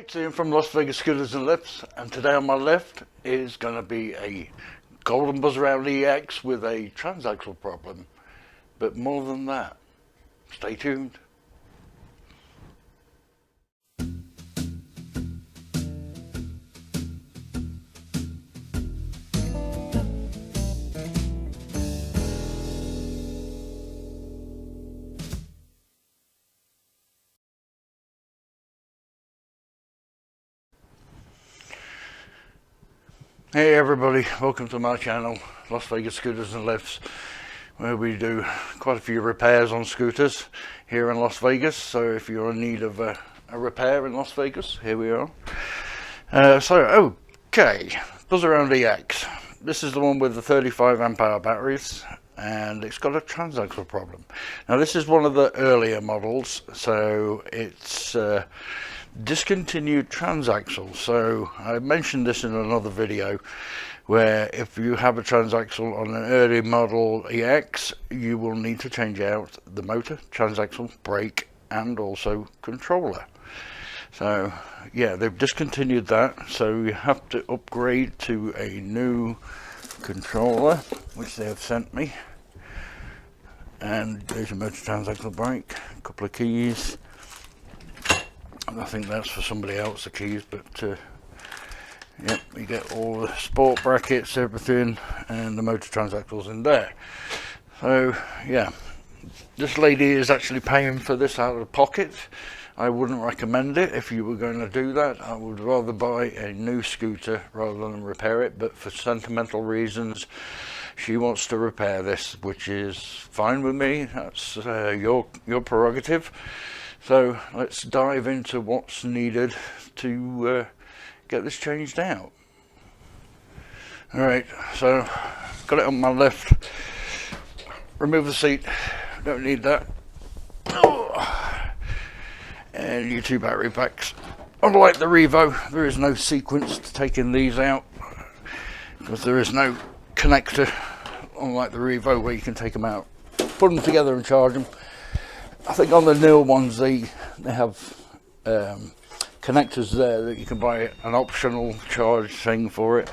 it's Ian from Las Vegas Scooters and Lifts, and today on my left is going to be a golden Buzzaround EX with a transaxle problem. But more than that, stay tuned. Hey everybody, welcome to my channel, Las Vegas Scooters and Lifts, where we do quite a few repairs on scooters here in Las Vegas. So if you're in need of a repair in Las Vegas, here we are. Okay, Buzzaround EX. This is the one with the 35 amp hour batteries, and it's got a transaxle problem. Now this is one of the earlier models, so it's discontinued transaxle. So I mentioned this in another video, where if you have a transaxle on an early model EX, you will need to change out the motor, transaxle, brake, and also controller. So yeah, they've discontinued that, so you have to upgrade to a new controller, which they have sent me. And there's your motor, transaxle, brake, a couple of keys. I think that's for somebody else, the keys, but yep, you get all the sport brackets, everything, and the motor transaxles in there. So yeah, this lady is actually paying for this out of pocket. I wouldn't recommend it if you were going to do that. I would rather buy a new scooter rather than repair it, but for sentimental reasons she wants to repair this, which is fine with me. That's your prerogative. So let's dive into what's needed to get this changed out. Alright, so got it on my left. Remove the seat, don't need that. And your two battery packs. Unlike the Revo, there is no sequence to taking these out, because there is no connector, unlike the Revo where you can take them out, put them together and charge them. I think on the newer ones they have connectors there that you can buy an optional charge thing for it.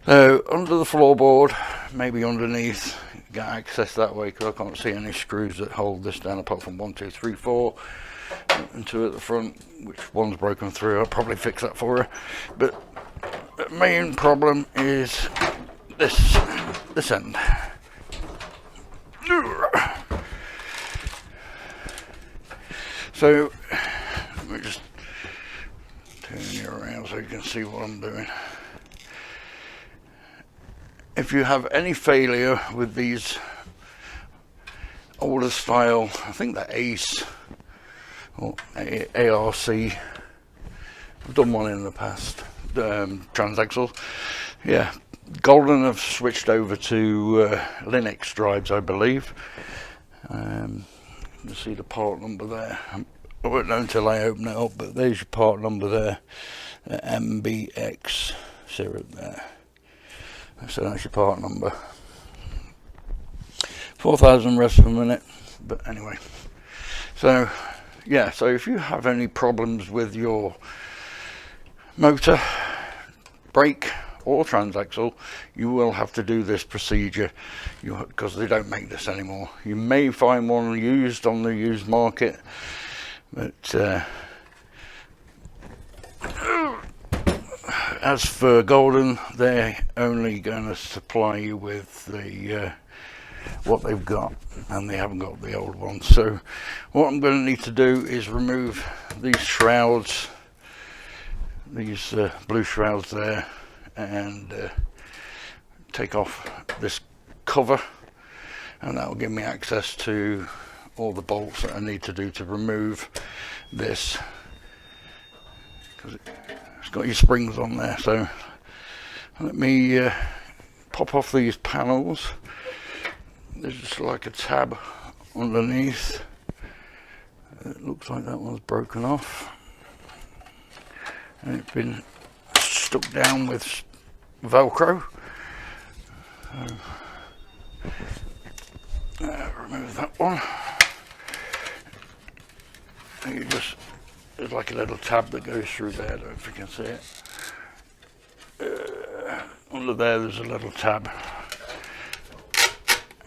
So under the floorboard, maybe underneath, you get access that way, because I can't see any screws that hold this down apart from 1, 2, 3, 4 and 2 at the front, which one's broken through. I'll probably fix that for her. But the main problem is this end. So let me just turn you around so you can see what I'm doing. If you have any failure with these older style, I think they're ACE or ARC, I've done one in the past, transaxle. Yeah, Golden have switched over to LINIX drives, I believe. You see the part number there. I won't know until I open it up, but there's your part number there, MBX syrup there. So that's your part number. 4,000 revs per minute. But anyway, so yeah, so if you have any problems with your motor, brake, or transaxle, you will have to do this procedure, because they don't make this anymore. You may find one used on the used market, but as for Golden, they're only going to supply you with the what they've got, and they haven't got the old ones. So what I'm going to need to do is remove these shrouds, these blue shrouds there, and take off this cover, and that will give me access to all the bolts that I need to do to remove this, because it's got your springs on there. So let me pop off these panels. There's just like a tab underneath. It looks like that one's broken off, and it's been stuck down with Velcro. Remove that one. You just there's like a little tab that goes through there. I don't know if you can see it. Under there's a little tab,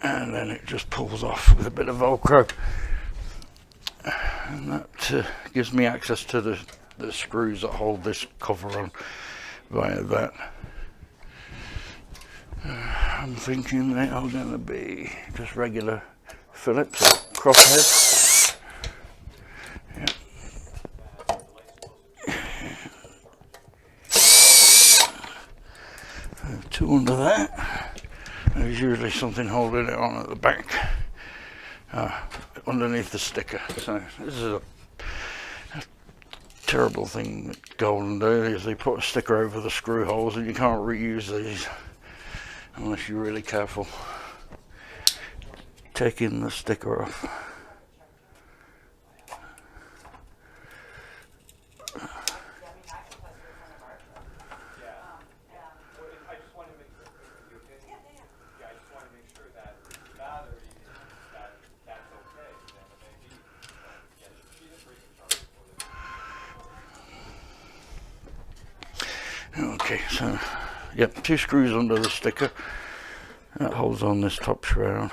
and then it just pulls off with a bit of Velcro, and that gives me access to the screws that hold this cover on via that. I'm thinking they are going to be just regular Phillips or crossheads. Yep. Two under that. There's usually something holding it on at the back, underneath the sticker. So this is a terrible thing that Golden do, is they put a sticker over the screw holes and you can't reuse these unless you're really careful taking the sticker off. Okay, so yep, 2 screws under the sticker that holds on this top shroud.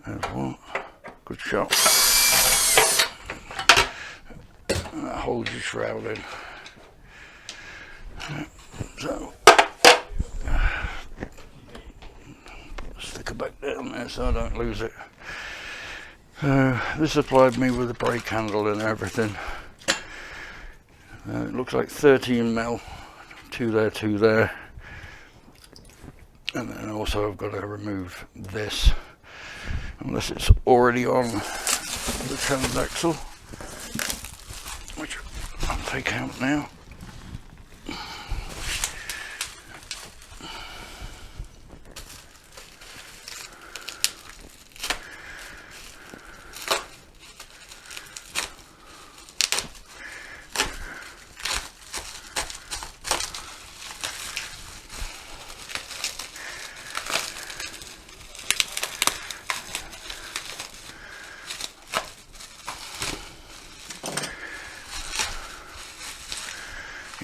There's one, good shot. And that holds your shroud in. Yep, so put the sticker back down there so I don't lose it. So this supplied me with a brake handle and everything. It looks like 13mm, 2 there, and then also I've got to remove this, unless it's already on the transaxle, which I'll take out now.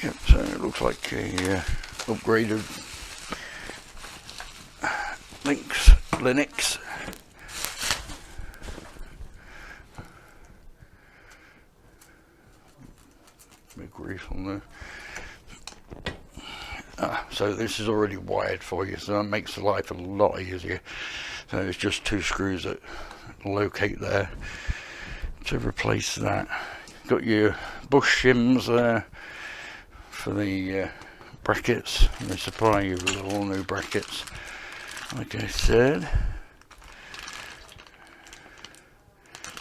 Yep, so it looks like a upgraded LINIX. Big grease on there. So this is already wired for you, so that makes life a lot easier. So it's just 2 screws that locate there to replace that. Got your bush shims there for the brackets, and they supply you with all new brackets, like I said.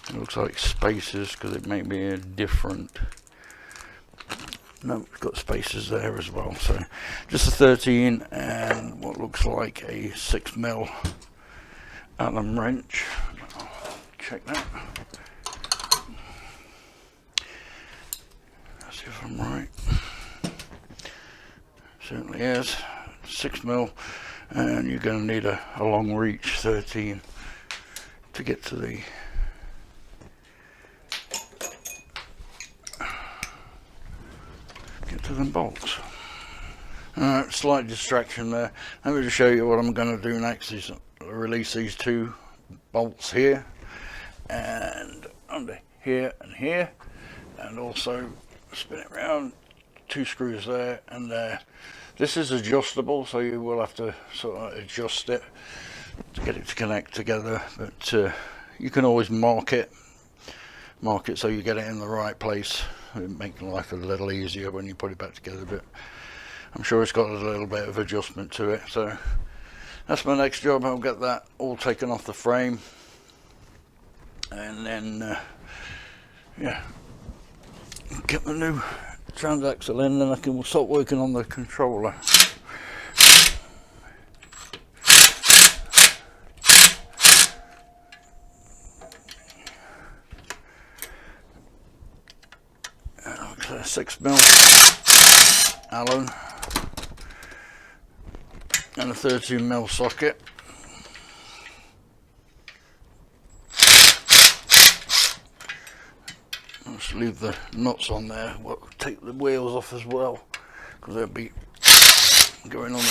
It looks like spacers, because it may be a different. No, it's got spacers there as well. So just a 13 and what looks like a 6mm Allen wrench. I'll check that. Let's see if I'm right. Certainly is. 6mm, and you're going to need a long reach 13 to get to the them bolts. Slight distraction there. Let me just show you what I'm going to do next is release these 2 bolts here and under here and here, and also spin it around, 2 screws there and there. This is adjustable, so you will have to sort of adjust it to get it to connect together, but you can always mark it so you get it in the right place. It makes life a little easier when you put it back together, but I'm sure it's got a little bit of adjustment to it. So that's my next job. I'll get that all taken off the frame, and then yeah, get the new transaxle in, then I can start working on the controller. A 6mm Allen and a 13mm socket. just leave the nuts on there. We'll take the wheels off as well, because they'll be going on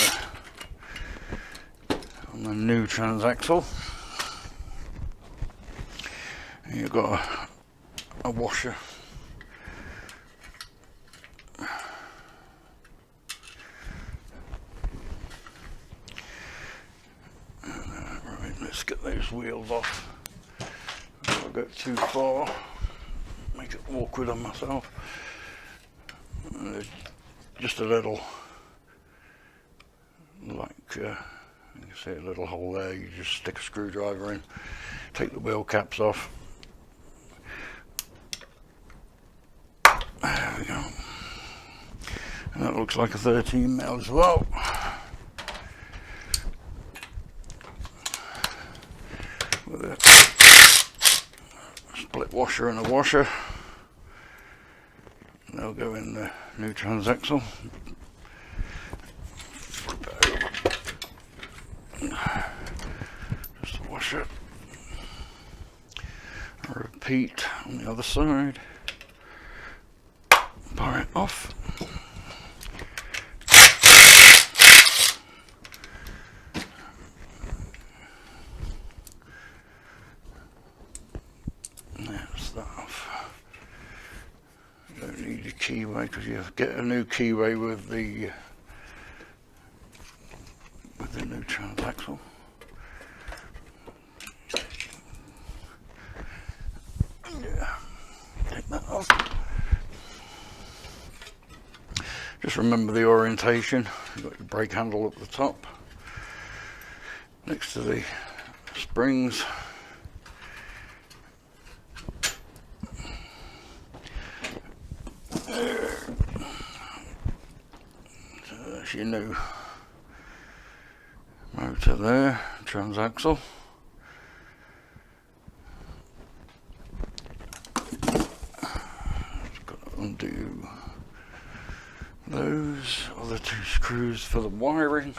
the new transaxle. And you've got a washer. Right, let's get those wheels off. I'll go too far, make it awkward on myself. Just a little, like you can see a little hole there. You just stick a screwdriver in, take the wheel caps off. There we go. And that looks like a 13 mil as well. With a split washer and a washer. And they'll go in the new transaxle. Flip it over. Just a washer. Repeat on the other side. Bar it off. That's that off. You don't need a keyway because you get a new keyway with the new transaxle. Yeah, take that off. Just remember the orientation. You've got your brake handle at the top, next to the springs. So there's your new motor there, transaxle. Just got to undo those other two screws for the wiring,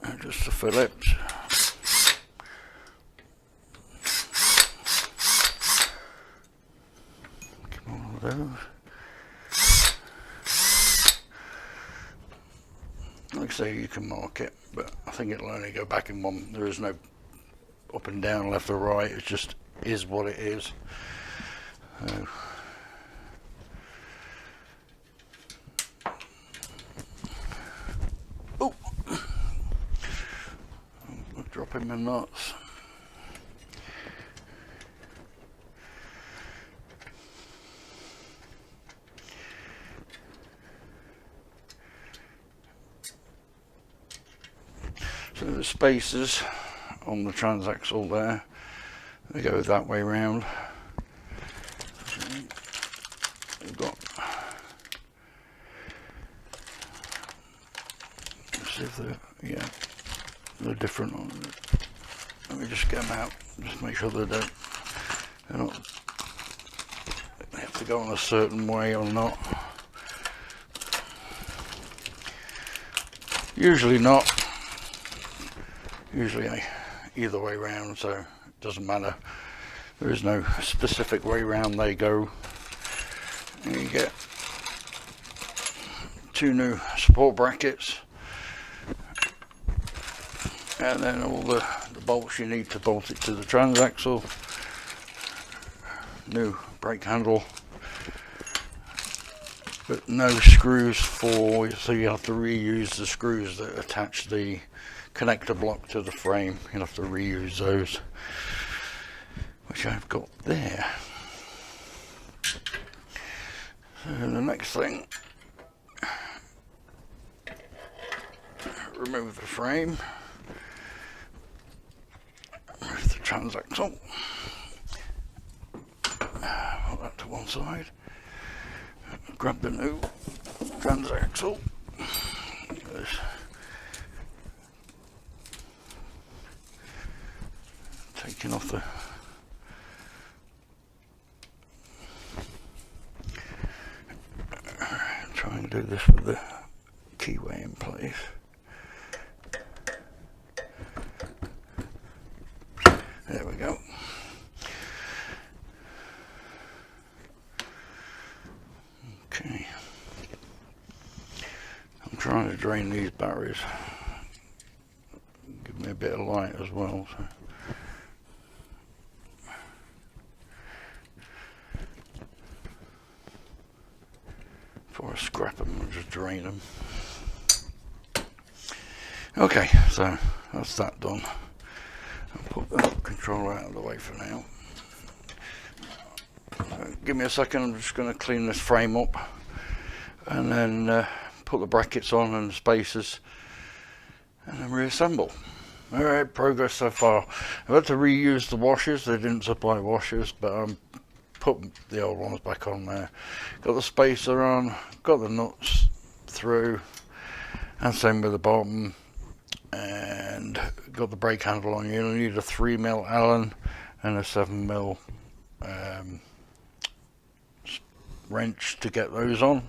and just the Phillips. Get all of those. Like I say, you can mark it, but I think it'll only go back in one. There is no up and down, left or right. It just is what it is. So, dropping my nuts. So the spacers on the transaxle there, they go that way round. We've got, let's see if they're, yeah, they're different on it. Let me just get them out, just make sure they're not, they have to go on a certain way or not. Usually not. Usually either way round, so it doesn't matter. There is no specific way round they go. And you get two new support brackets, and then all the bolts you need to bolt it to the transaxle. New brake handle, but no screws for, so you have to reuse the screws that attach the connector block to the frame. You'll have to reuse those, which I've got there. So the next thing, remove the frame, remove the transaxle, put that to one side, grab the new transaxle. Taking off the try and do this with the keyway in place. There we go. trying to drain these batteries. Give me a bit of light as well. So. Before I scrap them, I'll just drain them. Okay, so that's that done. I'll put the controller out of the way for now. Give me a second, I'm just going to clean this frame up and then put the brackets on and the spacers and then reassemble. Alright, progress so far. I've had to reuse the washers, they didn't supply washers, but I'm putting the old ones back on there. Got the spacer on, got the nuts through, and same with the bottom, and got the brake handle on. You'll need a 3mm Allen and a 7mm wrench to get those on.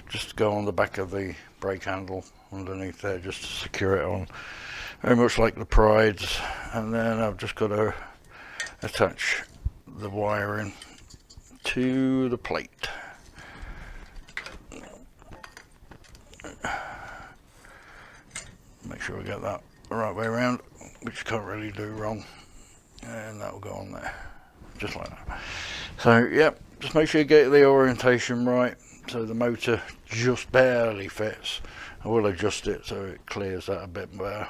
Just go on the back of the brake handle underneath there just to secure it on, very much like the Prides. And then I've just got to attach the wiring to the plate. Make sure we get that the right way around, which you can't really do wrong, and that will go on there just like that. So yep, just make sure you get the orientation right so the motor just barely fits. I will adjust it so it clears that a bit better,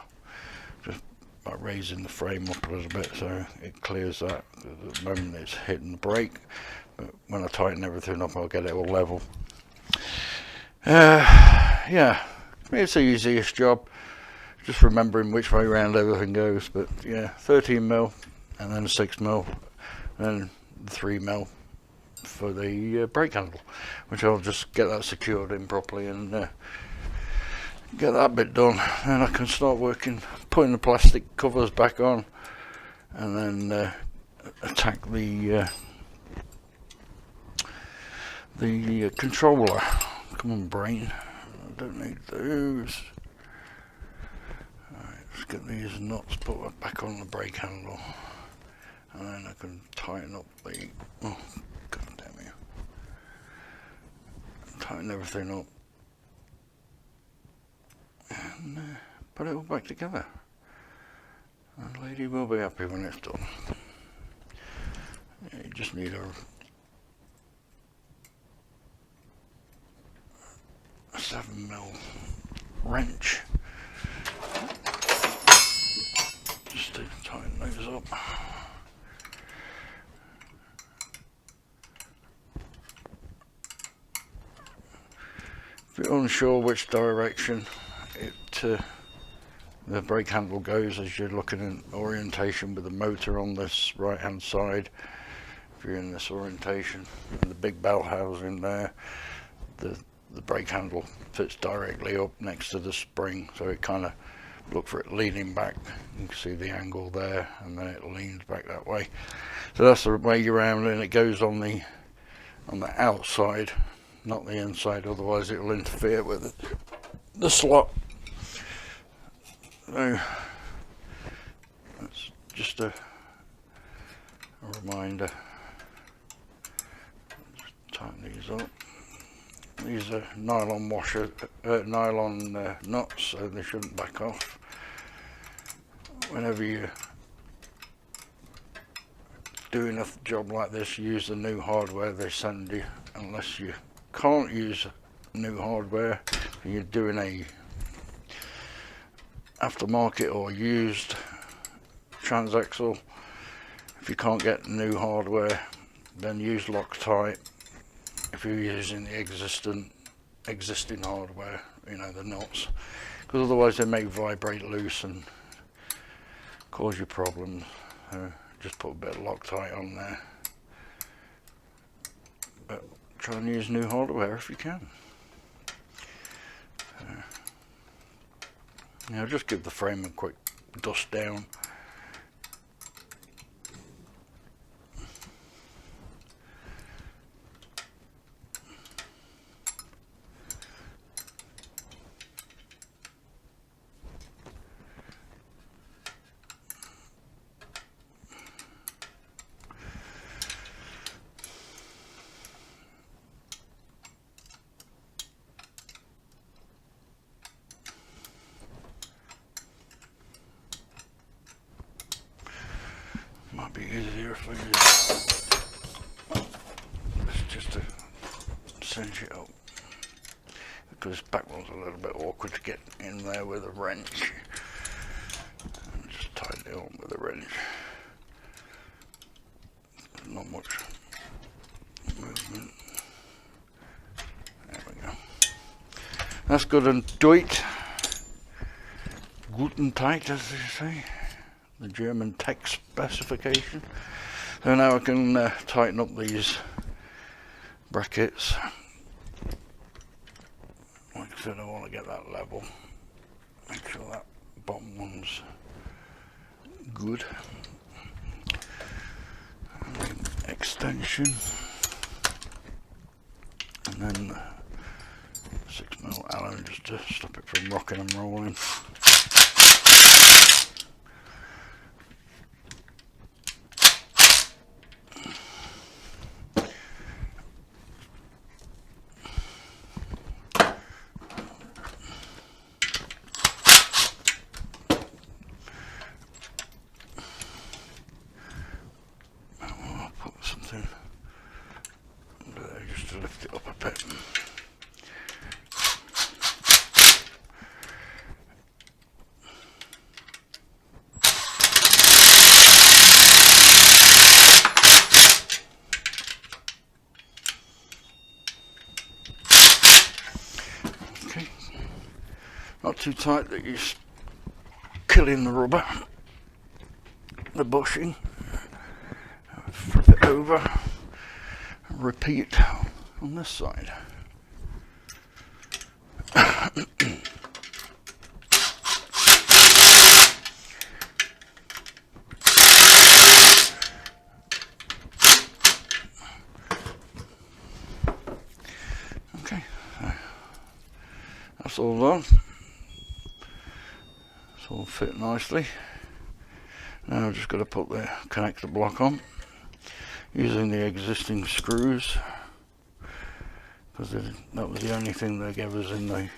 just by raising the frame up a little bit so it clears that. At the moment it's hitting the brake, but when I tighten everything up I'll get it all level. Yeah, it's the easiest job, just remembering which way around everything goes. But yeah, 13mm and then a 6mm and 3mm for the brake handle, which I'll just get that secured in properly and get that bit done, and I can start working, putting the plastic covers back on, and then attack the controller. Come on, brain, I don't need those. Alright, let's get these nuts put back on the brake handle, and then I can tighten up the, oh god damn you, tighten everything up and put it all back together. And lady will be happy when it's done. Yeah, you just need a 7mm wrench just to tighten those up. If you're unsure which direction the brake handle goes as you're looking at orientation with the motor on this right hand side, if you're in this orientation and the big bell housing there, the brake handle fits directly up next to the spring, so it kind of look for it leaning back. You can see the angle there, and then it leans back that way. So that's the way you're around, and it goes on the outside, not the inside, otherwise it will interfere with the slot. So that's just a reminder. Just tighten these up. These are nylon nuts, so they shouldn't back off. Whenever you're doing a job like this, use the new hardware they send you. Unless you can't use new hardware and you're doing a aftermarket or used transaxle, if you can't get new hardware, then use Loctite. If you're using the existing hardware, you know, the nuts, because otherwise they may vibrate loose and cause you problems. Just put a bit of Loctite on there, but try and use new hardware if you can. Now just give the frame a quick dust down. be easier if I just to cinch it up, because this back one's a little bit awkward to get in there with a wrench. And just tighten it on with a wrench. Not much movement. There we go. That's good and tight. Good and tight, as they say. The German tech specification. So now I can tighten up these brackets. Like I said, I want to get that level. Make sure that bottom one's good. Extension. And then 6mm Allen just to stop it from rocking and rolling. Just to lift it up a bit. Okay, not too tight that you're killing the rubber, the bushing. Flip it over. Repeat on this side. Okay, that's all done. It's all fit nicely. Now I've just got to put the connector block on using the existing screws, because that was the only thing they gave us in the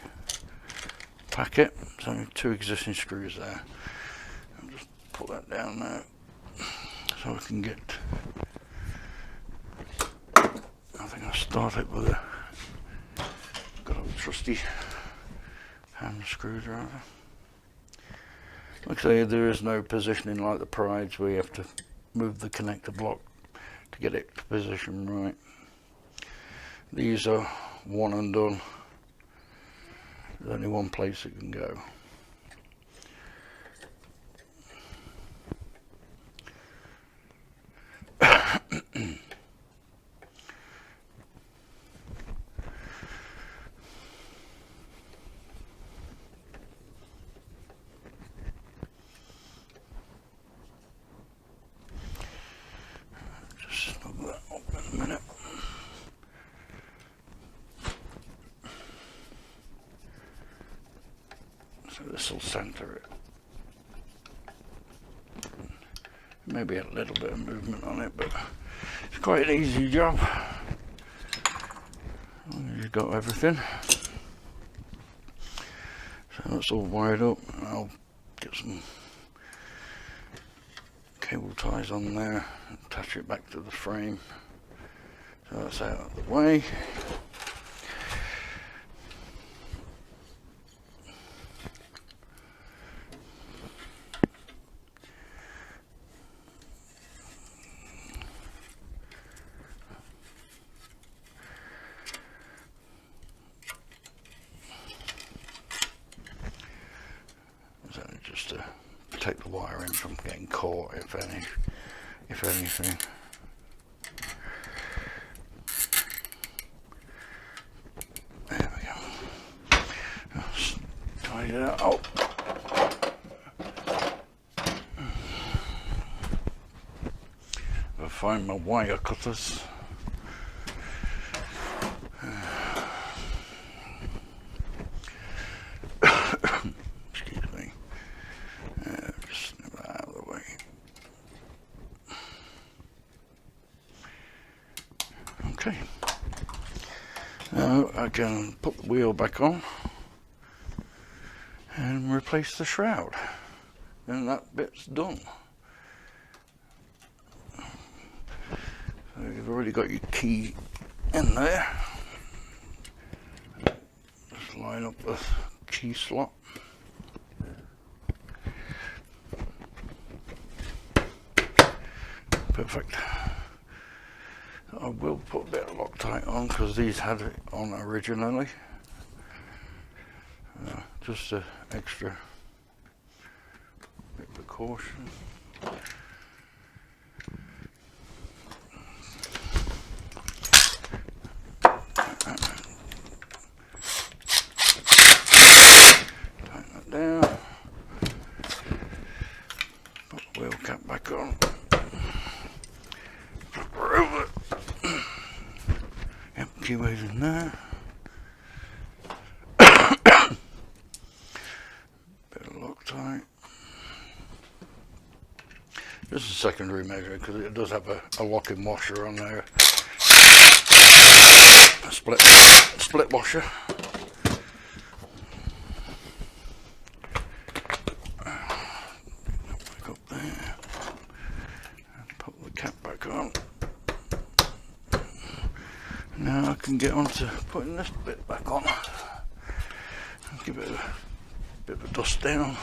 packet. So 2 existing screws there. I'll just put that down now so I can get, I think I'll start it with got a trusty hand screwdriver. Like I say, there is no positioning like the Prides where you have to move the connector block to get it to position right. These are one and done. There's only one place it can go. Just snug that up in a minute. So this will centre it. Maybe a little bit of movement on it, but it's quite an easy job. You've got everything. So that's all wired up. I'll get some cable ties on there, attach it back to the frame. So that's out of the way. Just to protect the wiring from getting caught, if anything. There we go. Let's tidy that up. I'll find my wire cutters. Okay, now I can put the wheel back on and replace the shroud, and that bit's done. you've already got your key in there, just line up the key slot. Perfect. I will put a bit of Loctite on because these had it on originally. Just an extra bit of precaution. Tighten that down. Put the wheel cap back on. Flip her over. Yep, keyways in there. This is a secondary measure because it does have a locking washer on there, a split washer. Back up there, and put the cap back on. Now I can get on to putting this bit back on. Give it a bit of a dust down.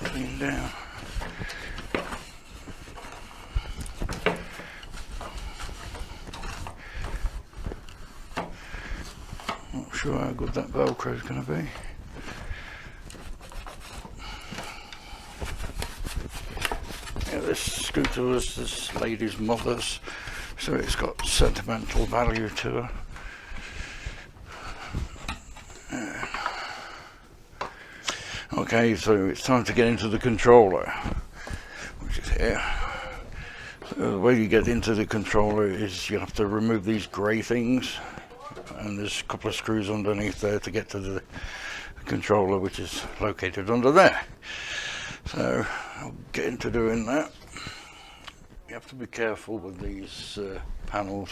Clean down. Not sure how good that Velcro is going to be. Yeah, this scooter was this lady's mother's, so it's got sentimental value to her. Okay, so it's time to get into the controller, which is here. So the way you get into the controller is you have to remove these grey things, and there's a couple of screws underneath there to get to the controller, which is located under there. So I'll get into doing that. You have to be careful with these panels.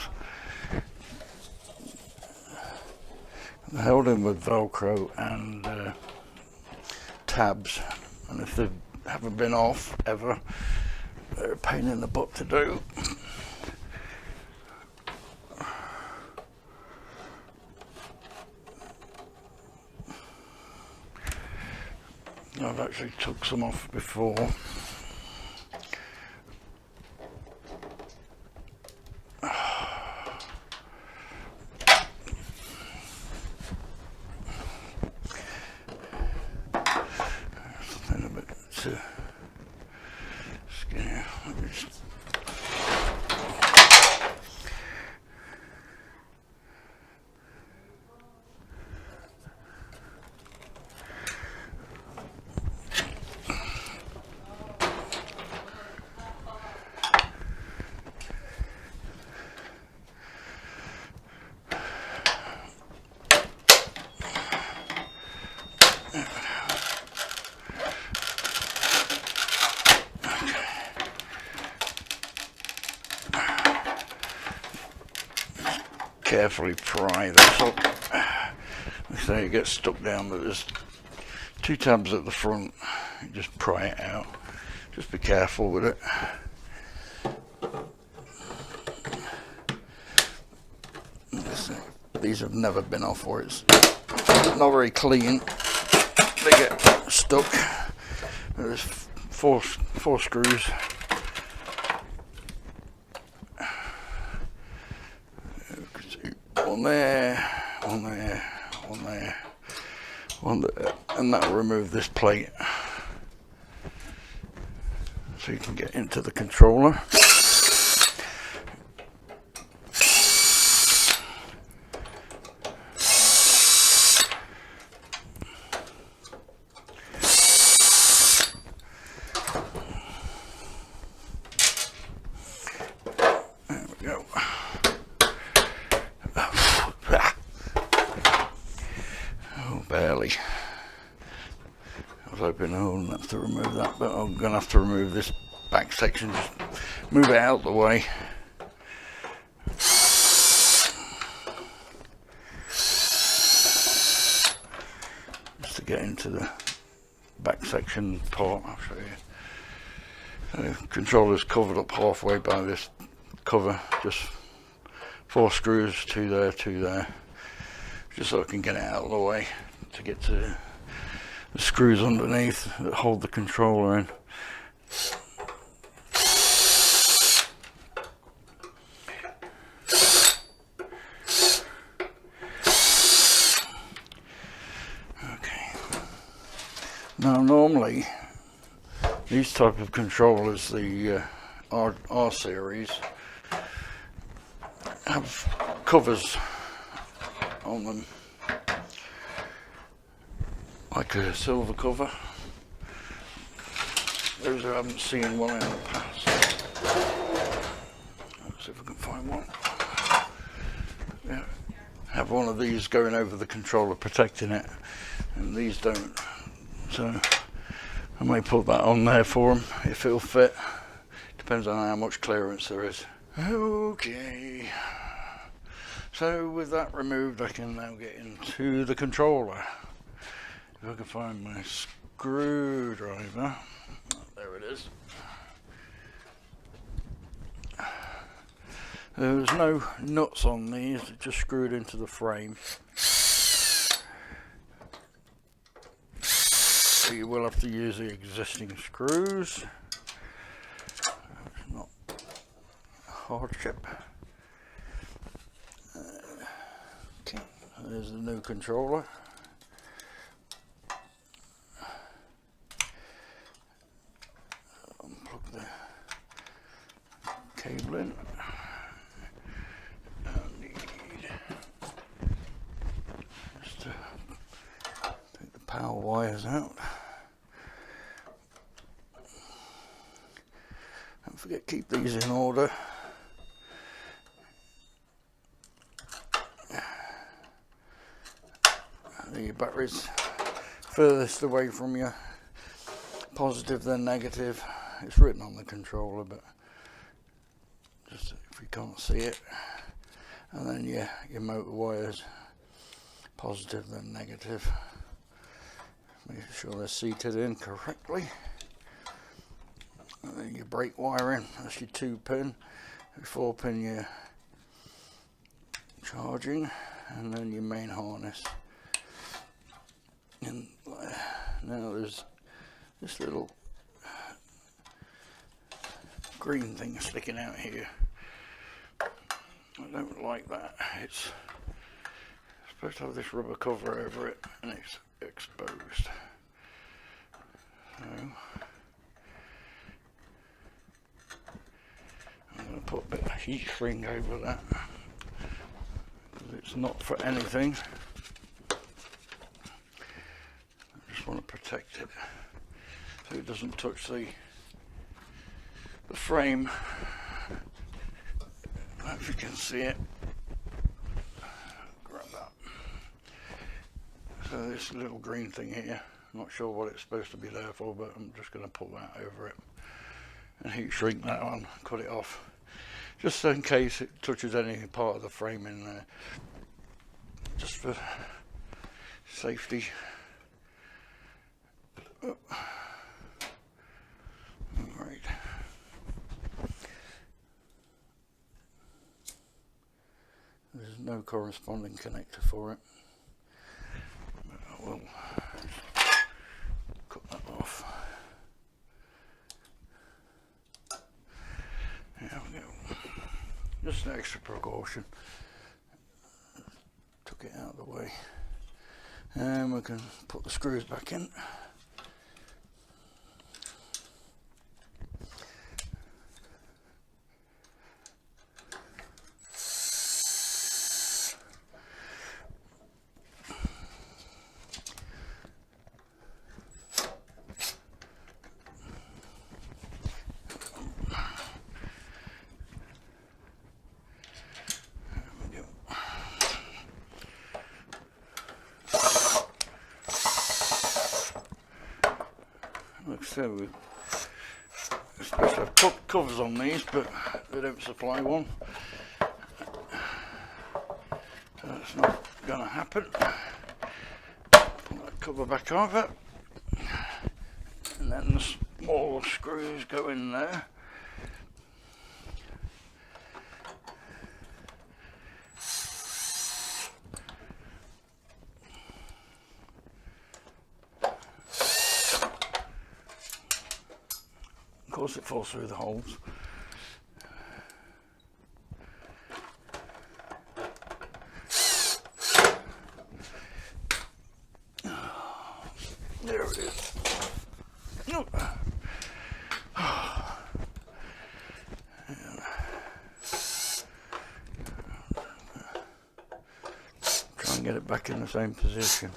They're held in with Velcro and tabs, and if they haven't been off ever, they're a pain in the butt to do. I've actually took some off before. Something a bit skinny. Carefully pry this up. So it gets stuck down, but there's two tabs at the front. You just pry it out. Just be careful with it. These have never been off, or it's not very clean. They get stuck. There's four screws. One there, one there, one there, one there, and that'll remove this plate so you can get into the controller. There we go. Barely. I was hoping hoping I wouldn't have to remove that, but I'm going to have to remove this back section, just move it out the way. Just to get into the back section part, I'll show you. The controller's covered up halfway by this cover, just 4 screws, 2 there, 2 there, just so I can get it out of the way to get to the screws underneath that hold the controller in. Okay. Now normally these type of controllers, the R series, have covers on them, like a silver cover. Those I haven't seen one in the past. Let's see if I can find one. Yeah, have one of these going over the controller protecting it, and these don't. So I may put that on there for them if it'll fit. Depends on how much clearance there is. Okay. So with that removed, I can now get into the controller. If I can find my screwdriver. There it is. There's no nuts on these, it's just screwed into the frame. So you will have to use the existing screws. It's not a hardship. Okay, there's the new controller. Unplug the cable in. I need just to take the power wires out. Don't forget, keep these in order. Your battery's furthest away from you, positive then negative. It's written on the controller, but just if you can't see it. And then your motor wires, positive then negative. Make sure they're seated in correctly. And then your brake wiring, that's your 2-pin, your 4-pin your charging, and then your main harness. And now there's this little green thing sticking out here. I don't like that. It's supposed to have this rubber cover over it, and it's exposed. So I'm going to put a bit of heat shrink over that, because it's not for anything. Want to protect it so it doesn't touch the frame. I don't know if you can see it. Grab that. So this little green thing here, I'm not sure what it's supposed to be there for, but I'm just going to put that over it and heat shrink that on, cut it off, just in case it touches any part of the frame in there, just for safety. Oh. Right. There's no corresponding connector for it, but I will cut that off. There we go. Just an extra precaution. Took it out of the way, and we can put the screws back in. fair, we're supposed to have covers on these, but they don't supply one. So that's not going to happen. Pull that cover back over, and then the smaller screws go in there. Of course it falls through the holes. There it is. Try and get it back in the same position.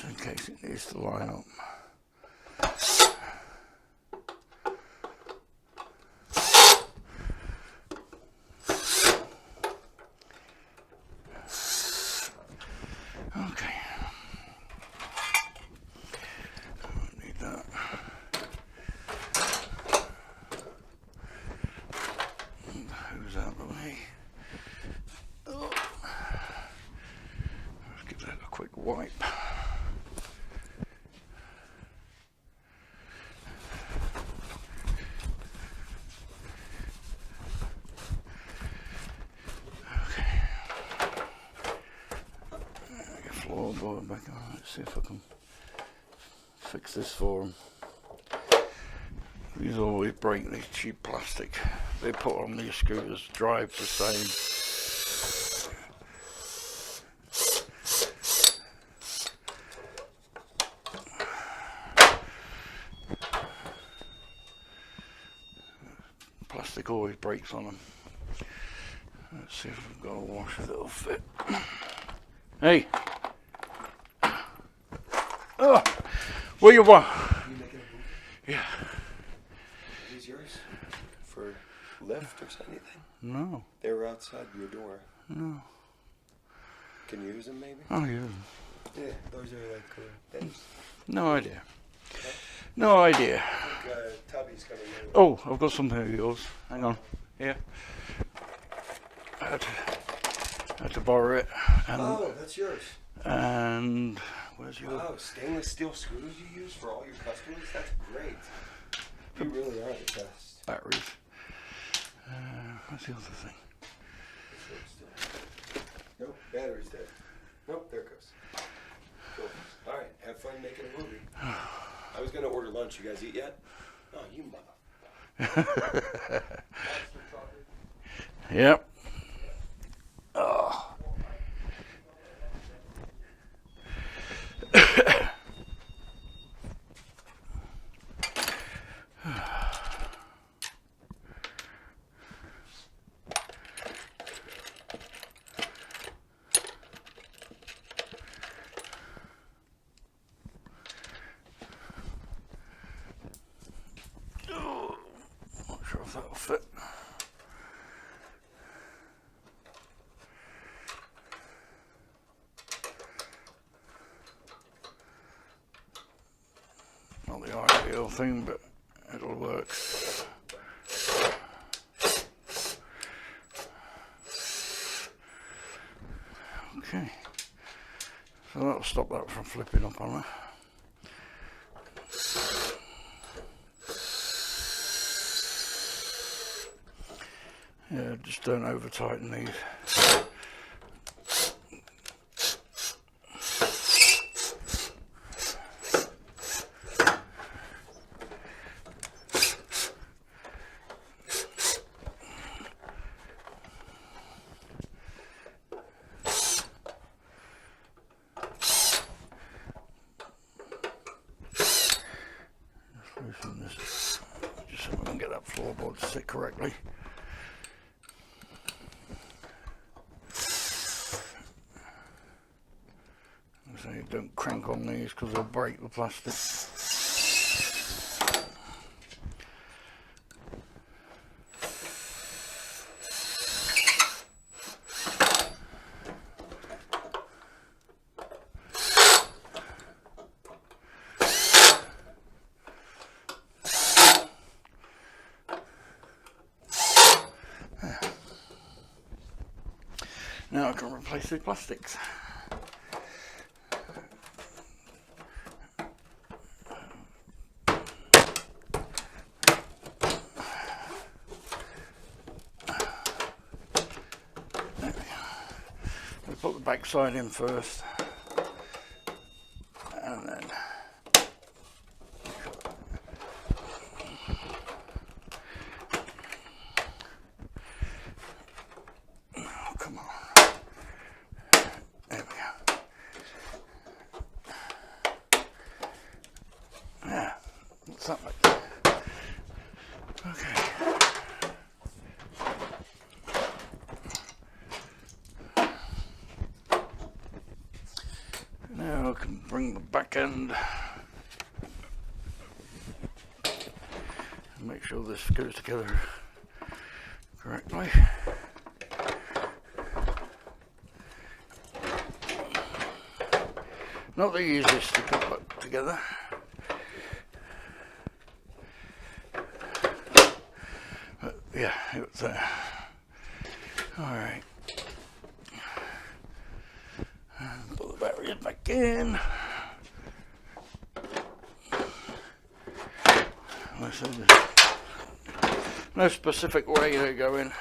In case it needs to line up. Okay. Don't need that. Who's out of the way? Oh. Let's give that a quick wipe. Floorboard back on. Let's see if I can fix this for them. These always break, these cheap plastic they put on these scooters. Drive the same. Plastic always breaks on them. Let's see if I've got a washer that'll fit. Hey! Oh! What you want? You making a movie? Yeah. Are these yours? For lift or anything? No. They were outside your door. No. Can you use them maybe? Oh, yeah. Yeah, those are like things. No idea. Okay. No idea. I think Tubby's coming in. Oh, I've got something of yours. Hang on. Here. I had to borrow it. And, oh, that's yours. And where's your... Wow, stainless steel screws you use for all your customers? That's great. You really are the best. Batteries. What's the other thing? Nope, battery's dead. Nope, there it goes. Cool. All right, have fun making a movie. I was going to order lunch. You guys eat yet? Oh, you mother. Yep. Oh. Not sure if that'll fit. Not the ideal thing, but it'll work. Okay, so that'll stop that from flipping up on her. Yeah, just don't over tighten these. Loosen this just so we can get that floorboard to sit correctly. So you don't crank on these because they'll break the plastic. Now I can replace the plastics. We put the back side in first, and then come on. There we go. Yeah, what's that like? Okay. Now I can bring the back end and make sure this goes together correctly. Not the easiest to put back together. But yeah, it was there. Alright. Put the batteries back in. No specific way they go in.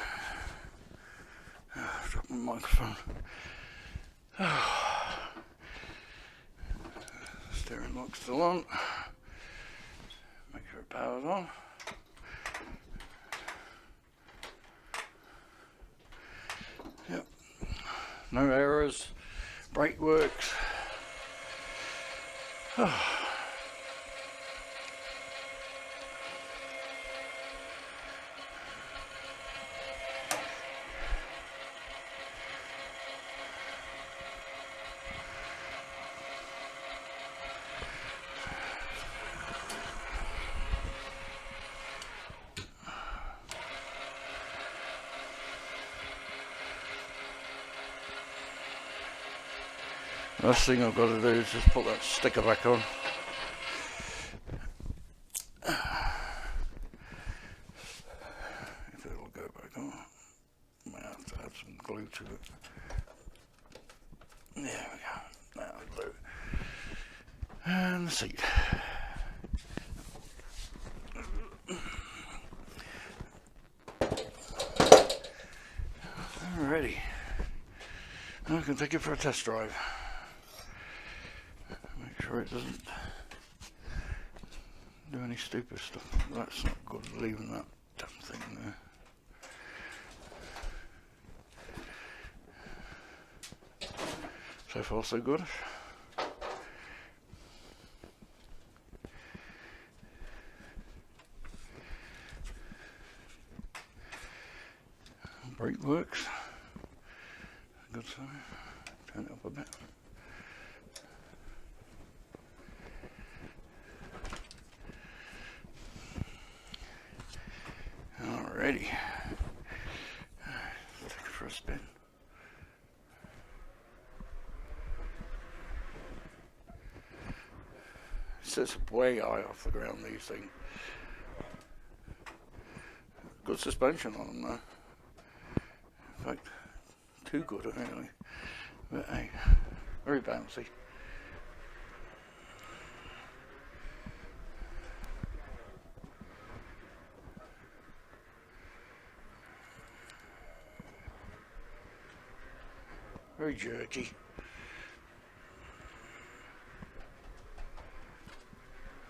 Drop my microphone. Steering lock's still on. Make sure it powers on. Yep. No errors. Brake works. Last thing I've got to do is just put that sticker back on. If it'll go back on, I might have to add some glue to it. There we go. Now the glue. And the seat. Alrighty. Now I can take it for a test drive. Make sure it doesn't do any stupid stuff. That's not good, leaving that damn thing there. So far so good. Brake works. Good sign. Turn it up a bit. Alrighty. Let's take it for a spin. It sits way high off the ground, these things. Good suspension on them though. In fact, too good really. But hey, very bouncy. Very jerky.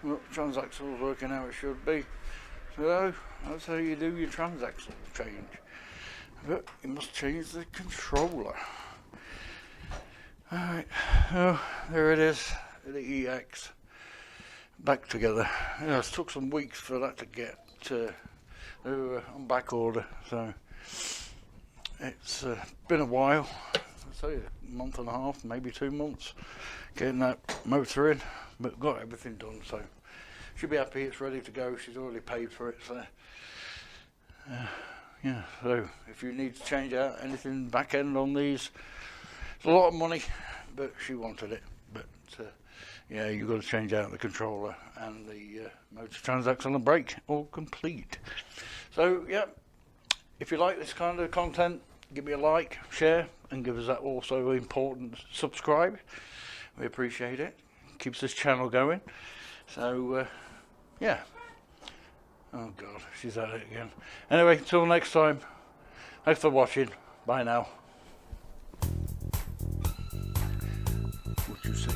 Well, the transaxle's working how it should be. So that's how you do your transaxle change. But you must change the controller. Alright, oh, there it is, the EX. Back together. Yeah, it took some weeks for that to get on back order, so it's been a while. tell you, a month and a half, maybe 2 months, getting that motor in, but got everything done, so she'll be happy. It's ready to go. She's already paid for it, so yeah. So if you need to change out anything back end on these, it's a lot of money, but she wanted it. But yeah, you've got to change out the controller and the motor transaxle and brake, all complete. So yeah, if you like this kind of content, give me a like, share, and give us that also important subscribe. We appreciate it. Keeps this channel going. So yeah. Oh God, she's at it again. Anyway, until next time. Thanks for watching. Bye now. What you say?